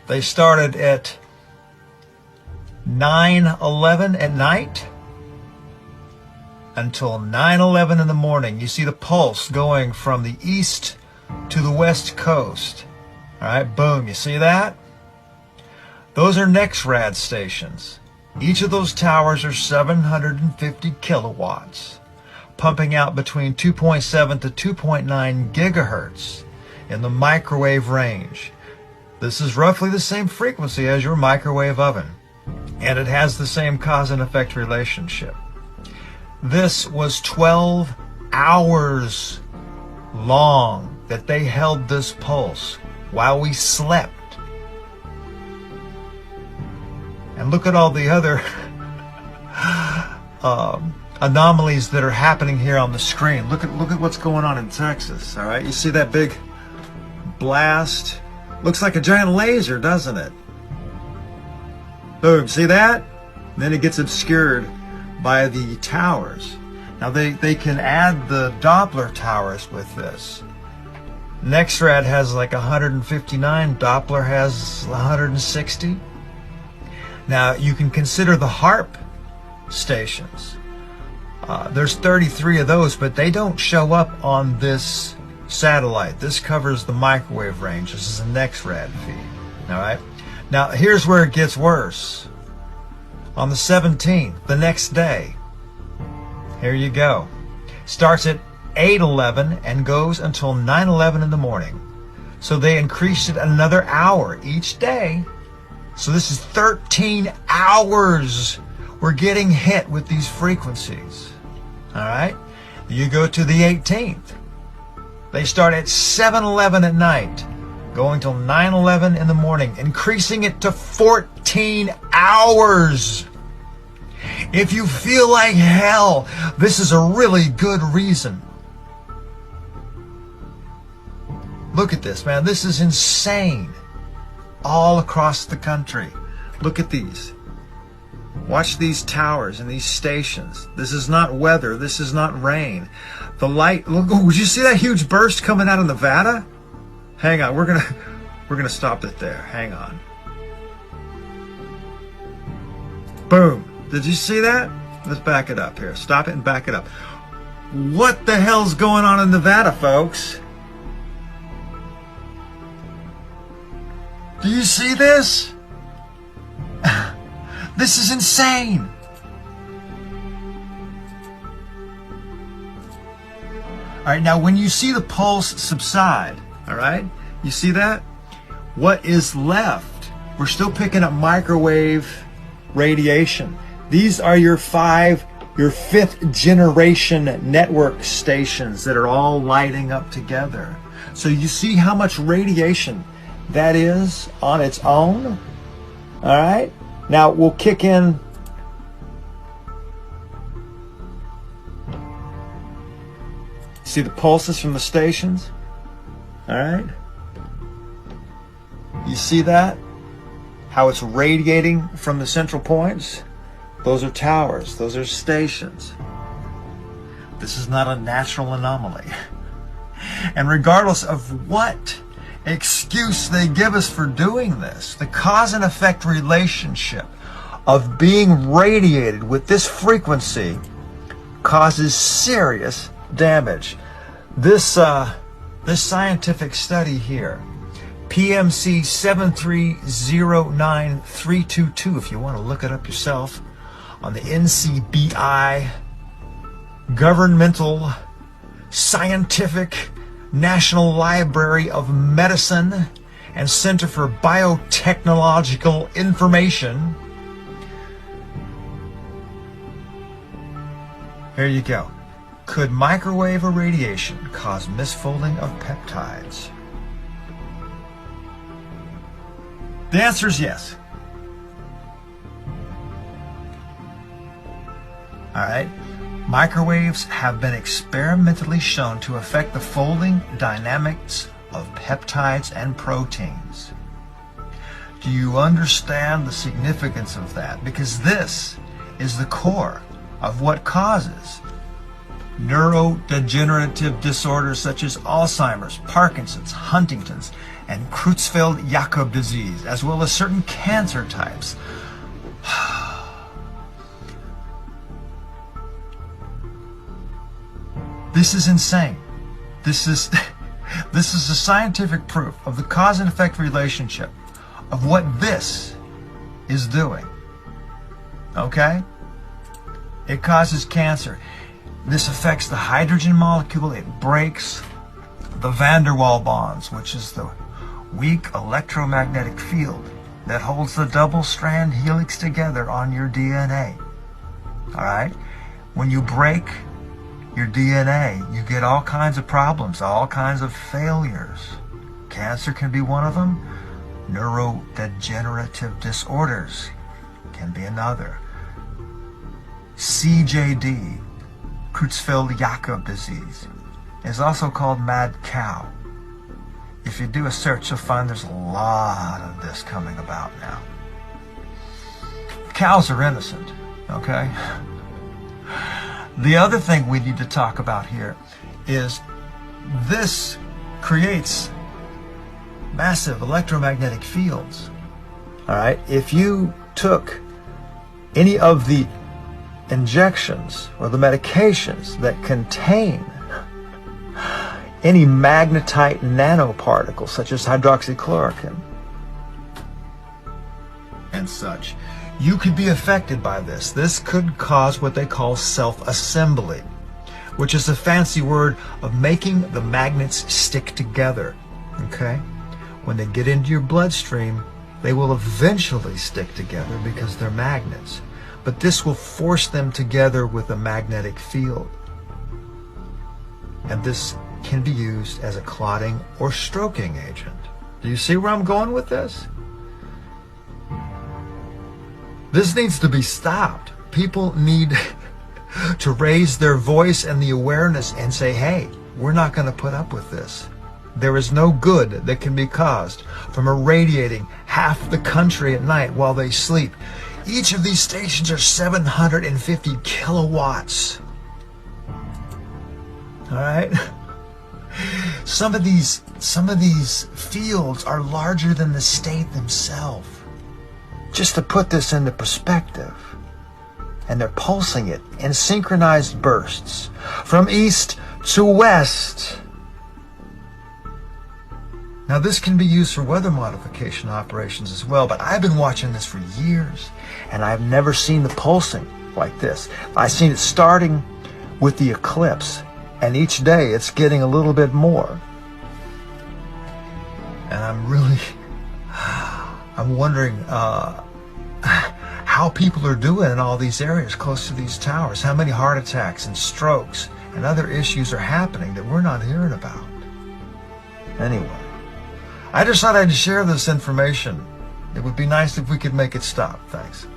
They started at 9:11 at night until 9:11 in the morning. You see the pulse going from the east to the west coast. All right, boom, you see that? Those are NEXRAD stations. Each of those towers are 750 kilowatts, pumping out between 2.7 to 2.9 gigahertz in the microwave range. This is roughly the same frequency as your microwave oven, and it has the same cause and effect relationship. This was 12 hours long that they held this pulse while we slept. And look at all the other anomalies that are happening here on the screen. Look at what's going on in Texas. All right, you see that big blast? Looks like a giant laser, doesn't it? Boom, see that? And then it gets obscured by the towers. Now they can add the Doppler towers with this. NEXRAD has like 159, Doppler has 160. Now you can consider the HARP stations. There's 33 of those, but they don't show up on this satellite. This covers the microwave range. This is a NEXRAD feed. All right. Now here's where it gets worse. On the 17th, the next day, here you go. Starts at 8:11 and goes until 9:11 in the morning. So they increased it another hour each day. So this is 13 hours we're getting hit with these frequencies. All right. You go to the 18th. They start at 7:11 at night, going till 9:11 in the morning, increasing it to 14 hours. If you feel like hell, this is a really good reason. Look at this, man. This is insane. All across the country. Look at these. Watch these towers and these stations. This is not weather. This is not rain. The light, look, oh, did you see that huge burst coming out of Nevada? Hang on, we're gonna stop it there. Hang on. Boom. Did you see that? Let's back it up here. Stop it and back it up. What the hell's going on in Nevada, folks? Do you see this? This is insane. All right, now when you see the pulse subside, all right, you see that? What is left? We're still picking up microwave radiation. These are your fifth generation network stations that are all lighting up together. So you see how much radiation that is on its own. All right, now we'll kick in see the pulses from the stations. All right, you see that, how it's radiating from the central points? Those are towers, those are stations. This is not a natural anomaly. And regardless of what excuse they give us for doing this, the cause and effect relationship of being radiated with this frequency causes serious damage. This scientific study here, PMC 7309322, if you want to look it up yourself, on the NCBI Governmental Scientific National Library of Medicine and Center for Biotechnological Information. Here you go. Could microwave irradiation cause misfolding of peptides? The answer is yes. All right. Microwaves have been experimentally shown to affect the folding dynamics of peptides and proteins. Do you understand the significance of that? Because this is the core of what causes neurodegenerative disorders such as Alzheimer's, Parkinson's, Huntington's, and Creutzfeldt-Jakob disease, as well as certain cancer types. This is insane. This is a scientific proof of the cause and effect relationship of what this is doing. Okay? It causes cancer. This affects the hydrogen molecule. It breaks the van der Waals bonds, which is the weak electromagnetic field that holds the double-strand helix together on your DNA. All right? When you break your DNA, you get all kinds of problems, all kinds of failures. Cancer can be one of them. Neurodegenerative disorders can be another. CJD, Creutzfeldt-Jakob disease, is also called mad cow. If you do a search, you'll find there's a lot of this coming about now. Cows are innocent, okay? The other thing we need to talk about here is this creates massive electromagnetic fields. All right, if you took any of the injections or the medications that contain any magnetite nanoparticles such as hydroxychloroquine and such, you could be affected by this. This could cause what they call self-assembly, which is a fancy word of making the magnets stick together. Okay? When they get into your bloodstream, they will eventually stick together because they're magnets. But this will force them together with a magnetic field. And this can be used as a clotting or stroking agent. Do you see where I'm going with this? This needs to be stopped. People need to raise their voice and the awareness and say, hey, we're not going to put up with this. There is no good that can be caused from irradiating half the country at night while they sleep. Each of these stations are 750 kilowatts. All right? Some of these fields are larger than the state themselves. Just to put this into perspective. And they're pulsing it in synchronized bursts from east to west. Now this can be used for weather modification operations as well, but I've been watching this for years and I've never seen the pulsing like this. I've seen it starting with the eclipse, and each day it's getting a little bit more. And I'm wondering how people are doing in all these areas close to these towers. How many heart attacks and strokes and other issues are happening that we're not hearing about. Anyway, I just thought I'd share this information. It would be nice if we could make it stop. Thanks.